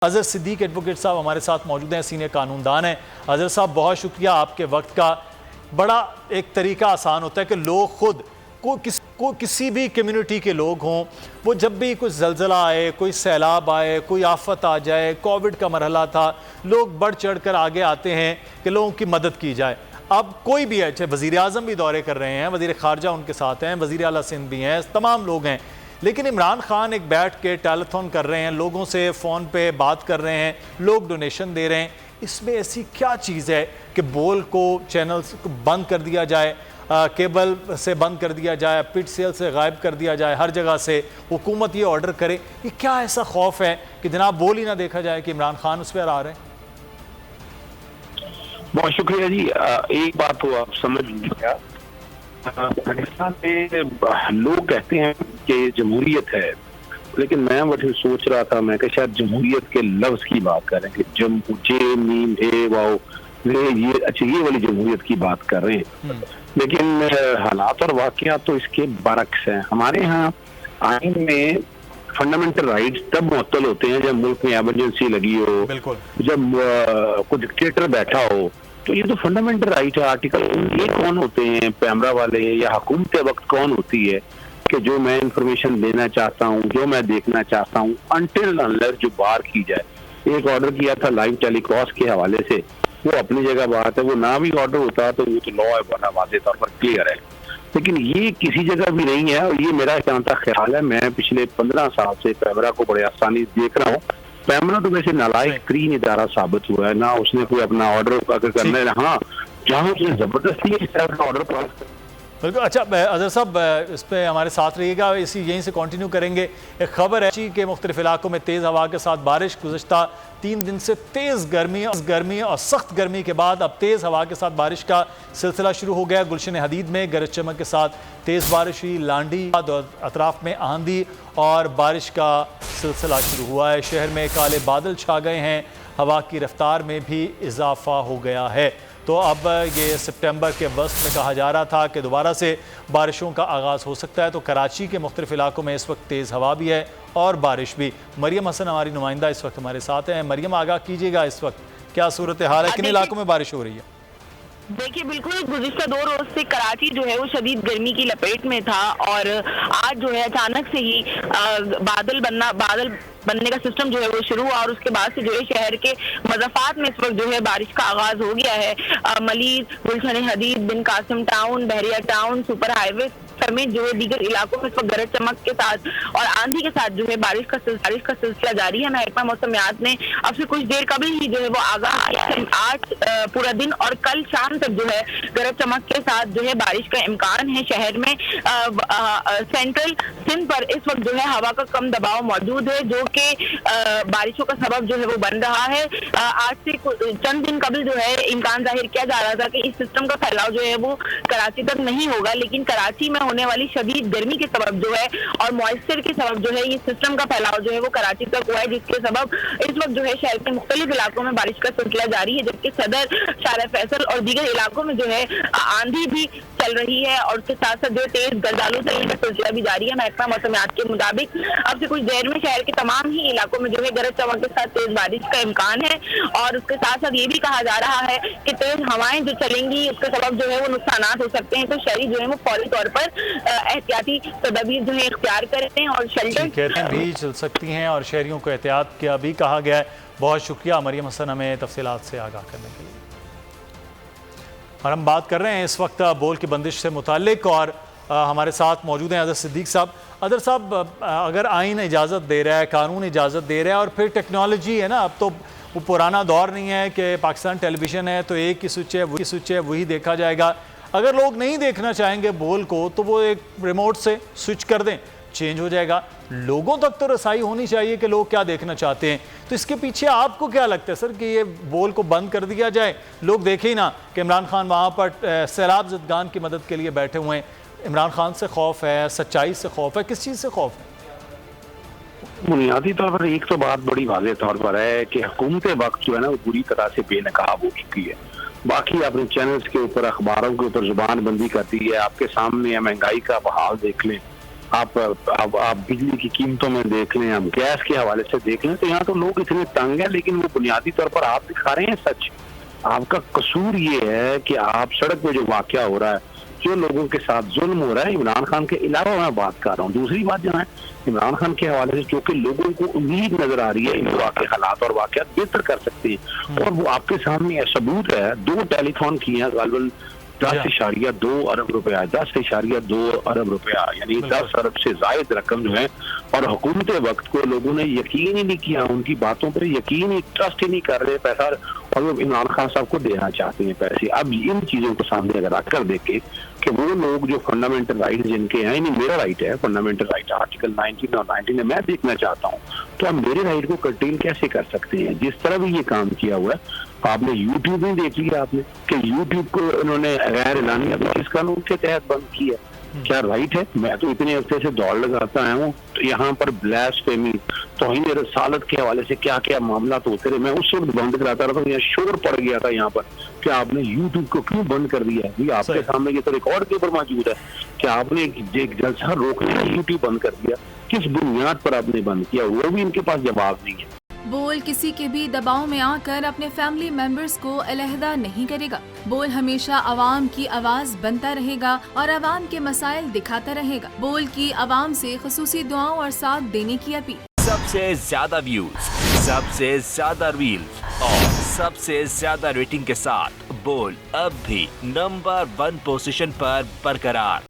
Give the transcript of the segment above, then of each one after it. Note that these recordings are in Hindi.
अजहर सिद्दीक एडवोकेट साहब हमारे साथ मौजूद हैं, सीनियर कानूनदान हैं। अजहर साहब बहुत शुक्रिया आपके वक्त का। बड़ा एक तरीका आसान होता है कि लोग खुद किसी भी कम्युनिटी के लोग हों, वो जब भी कोई ज़लज़ला आए, कोई सैलाब आए, कोई आफत आ जाए, कोविड का मरहला था, लोग बढ़ चढ़ कर आगे आते हैं कि लोगों की मदद की जाए। अब कोई भी है, चाहे वज़ीर आज़म भी दौरे कर रहे हैं, वज़ीर ख़ारजा उनके साथ हैं, वज़ीर आला सिंध भी हैं, तमाम लोग हैं, लेकिन इमरान खान एक बैठ के टेलीथॉन कर रहे हैं, लोगों से फ़ोन पे बात कर रहे हैं, लोग डोनेशन दे रहे हैं। इसमें ऐसी क्या चीज़ है कि बोल को, चैनल्स को बंद कर दिया जाए, केबल से बंद कर दिया जाए, पिट सेल से गायब कर दिया जाए, हर जगह से हुकूमत ये ऑर्डर करे? ये क्या ऐसा खौफ है कि जनाब बोल ही ना देखा जाए कि इमरान खान उस पर आ रहे हैं? बहुत शुक्रिया जी। एक बात तो आप समझ लीजिएगा, पाकिस्तान में लोग कहते हैं कि जमहूरियत है, लेकिन मैं वैसे सोच रहा था, मैं शायद जमहूरियत के लफ्ज की बात कर रहे हैं कि ये अच्छा ये वाली जमहूरियत की बात कर रहे हैं, लेकिन हालात और वाकयात तो इसके बरक्स हैं। हमारे यहाँ आइन में फंडामेंटल राइट्स तब मुअत्तल होते हैं जब मुल्क में एमरजेंसी लगी हो, जब कोई डिक्टेटर बैठा हो, तो ये तो फंडामेंटल राइट है। आर्टिकल ये कौन होते हैं पैमरा वाले या हुकूमत वक्त कौन होती है कि जो मैं इंफॉर्मेशन देना चाहता हूँ, जो मैं देखना चाहता हूँ, अनटिल अनलेस जो बार की जाए। एक ऑर्डर किया था लाइव टेलीकास्ट के हवाले से, वो अपनी जगह बात है, वो ना भी ऑर्डर होता तो वो तो लॉ है, बना वाज़े तौर पर क्लियर है, लेकिन ये किसी जगह भी नहीं है। और ये मेरा जहाँ तक ख्याल है, मैं पिछले 15 साल से पैमरा को बड़े आसानी देख रहा हूँ। पैमरा तो वैसे नालायक तरीन इदारा साबित हुआ है ना, उसने कोई अपना ऑर्डर अगर करना है, हाँ जहाँ उसने जबरदस्ती इस तरह का ऑर्डर पास। बिल्कुल। अच्छा अजहर साहब, इस पर हमारे साथ रहिएगा, इसी यहीं से कंटिन्यू करेंगे। एक खबर है कि मुख्तलिफ इलाकों में तेज़ हवा के साथ बारिश। गुज़श्ता 3 दिन से तेज़ गर्मी और सख्त गर्मी के बाद अब तेज़ हवा के साथ बारिश का सिलसिला शुरू हो गया। गुलशन हदीद में गरज चमक के साथ तेज़ बारिश हुई, लांडी और अतराफ में आंधी और बारिश का सिलसिला शुरू हुआ है। शहर में काले बादल छा गए हैं, हवा की रफ्तार में भी इजाफा हो गया है। तो अब ये सितंबर के वस्त में कहा जा रहा था कि दोबारा से बारिशों का आगाज़ हो सकता है। तो कराची के मुख्तलिफ इलाकों में इस वक्त तेज़ हवा भी है और बारिश भी। मरियम हसन हमारी नुमाइंदा इस वक्त हमारे साथ हैं। मरियम, आगाह कीजिएगा, इस वक्त क्या सूरत हाल है, किन इलाकों में बारिश हो रही है? देखिए, बिल्कुल गुज़िश्ता 2 रोज से कराची जो है वो शदीद गर्मी की लपेट में था और आज जो है अचानक से ही बादल बनने का सिस्टम जो है वो शुरू हुआ और उसके बाद से जो है शहर के मज़ाफ़ात में इस वक्त जो है बारिश का आगाज हो गया है। मलीर, गुलशन हदीद, बिन कासिम टाउन, बहरिया टाउन, सुपर हाईवे समेत जो है दीगर इलाकों में इस वक्त गरज चमक के साथ और आंधी के साथ जो है बारिश का सिलसिला जारी है। महकमा मौसमियात ने अब से कुछ देर कबल ही जो है वो आगाह आज पूरा दिन और कल शाम तक जो है गरज चमक के साथ जो है बारिश का इम्कान है। शहर में सेंट्रल सिंध पर इस वक्त जो है हवा का कम दबाव मौजूद है, जो कि बारिशों का सबब जो है वो बन रहा है। आज से चंद दिन कबल जो है इम्कान जाहिर किया जा रहा था कि इस सिस्टम का फैलाव जो है वो कराची तक नहीं होगा, लेकिन कराची में होने वाली शदीद गर्मी के सबब जो है और मॉइस्चर के सबब जो है ये सिस्टम का फैलाव जो है वो कराची तक हुआ है, जिसके सबब इस वक्त जो है शहर के मुख्तलिफ इलाकों में बारिश का सिलसिला जारी है। जबकि सदर, शारा फैसल और दीगर इलाकों में जो है आंधी भी चल रही है और उसके साथ साथ जो तेज गर्दालू तरीन का सिलसिला भी जारी है। महकमा मौसमियात के मुताबिक अब से कुछ देर में शहर के तमाम ही इलाकों में जो है गरज चमक के साथ तेज बारिश का इम्कान है और उसके साथ साथ ये भी कहा जा रहा है कि तेज हवाएं जो चलेंगी उसके सबब जो है वो नुकसान हो सकते हैं। तो शहरी जो है वो फौरी तौर पर एहतियाती तदबीर जो है इख्तियार करते हैं और शेल्टर भी चल सकती हैं और शहरियों को एहतियात किया भी कहा गया है। बहुत शुक्रिया मरियम हसन हमें तफसीलात से आगाह करने के लिए। और हम बात कर रहे हैं इस वक्त बोल की बंदिश से मुतालिक और हमारे साथ मौजूद हैं अजहर सिद्दीक साहब। अजहर साहब, अगर आइन इजाज़त दे रहा है, कानून इजाज़त दे रहा है और फिर टेक्नोलॉजी है ना, अब तो वो पुराना दौर नहीं है कि पाकिस्तान टेलीविज़न है तो एक ही स्विच है वही देखा जाएगा। अगर लोग नहीं देखना चाहेंगे बोल को तो वो एक रिमोट से स्विच कर दें, चेंज हो जाएगा। लोगों तक तो रसाई होनी चाहिए कि लोग क्या देखना चाहते हैं। तो इसके पीछे आपको क्या लगता है सर कि ये बोल को बंद कर दिया जाए, लोग देखें ही ना कि इमरान खान वहाँ पर सैलाब ज़दगान की मदद के लिए बैठे हुए हैं? इमरान खान से खौफ है, सच्चाई से खौफ है, किस चीज़ से खौफ है? बुनियादी तौर पर एक तो बात बड़ी वाज़ेह तौर पर है कि हुकूमत वक्त जो है ना वो पूरी तरह से बेनकाब हो चुकी है। बाकी अपने चैनल्स के ऊपर, अखबारों के ऊपर जुबान बंदी करती है। आपके सामने महंगाई का बहाल देख लें, आप बिजली की कीमतों में देख लें, आप गैस के हवाले से देख लें, तो यहाँ तो लोग इतने तंग हैं, लेकिन वो बुनियादी तौर पर आप दिखा रहे हैं सच। आपका कसूर ये है कि आप सड़क पे जो वाकया हो रहा है, जो लोगों के साथ जुल्म हो रहा है, इमरान खान के अलावा मैं बात कर रहा हूँ। दूसरी बात जो है इमरान खान के हवाले से, जो कि लोगों को उम्मीद नजर आ रही है इन वाकई हालात और वाकयात बेहतर कर सकते हैं, और वो आपके सामने सबूत है। 2 टेलीफोन किए हैं गालबन 10.2 अरब रुपया, 10.2 अरब रुपया, यानी 10 अरब से जायद रकम जो है, और हुकूमत वक्त को लोगों ने यकीन ही नहीं किया, उनकी बातों पर यकीन ही, ट्रस्ट ही नहीं कर रहे पैसा, और वो इमरान खान साहब को देना चाहते हैं पैसे। अब इन चीजों को सामने अगर आकर देखे कि वो लोग जो फंडामेंटल राइट जिनके हैं, यानी मेरा राइट है फंडामेंटल राइट, आर्टिकल 19 और 19 में मैं देखना चाहता हूँ, तो हम मेरे राइट को कर्टेल कैसे कर सकते हैं? जिस तरह भी ये काम किया हुआ है, आपने यूट्यूब में देख लिया आपने कि यूट्यूब को उन्होंने गैर एलानी इस कानून के तहत बंद किया। क्या राइट है? मैं तो इतने हफ्ते से दौड़ लगाता आया हूँ, तो यहाँ पर ब्लास्फेमी, तौहीन रसालत के हवाले से क्या क्या मामला तो होते रहे, मैं उस वक्त बंद कराता रहा था, यहाँ शोर पड़ गया था यहाँ पर कि आपने यूट्यूब को क्यों बंद कर दिया है? आपके सामने ये तो रिकॉर्ड के ऊपर मौजूद है कि आपने एक जलसा रोकने का यूट्यूब बंद कर दिया। किस बुनियाद पर आपने बंद किया? वो भी इनके पास जवाब नहीं है। बोल किसी के भी दबाव में आकर अपने फैमिली मेंबर्स को अलहदा नहीं करेगा। बोल हमेशा आवाम की आवाज बनता रहेगा और आवाम के मसाइल दिखाता रहेगा। बोल की आवाम से खुसूसी दुआओं और साथ देने की अपील। सबसे ज्यादा व्यूज, सबसे ज्यादा रील्स और सबसे ज्यादा रेटिंग के साथ बोल अब भी नंबर 1 पोजीशन पर बरकरार।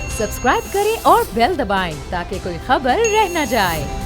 सब्सक्राइब करें और बेल दबाएं ताकि कोई खबर रह न जाए।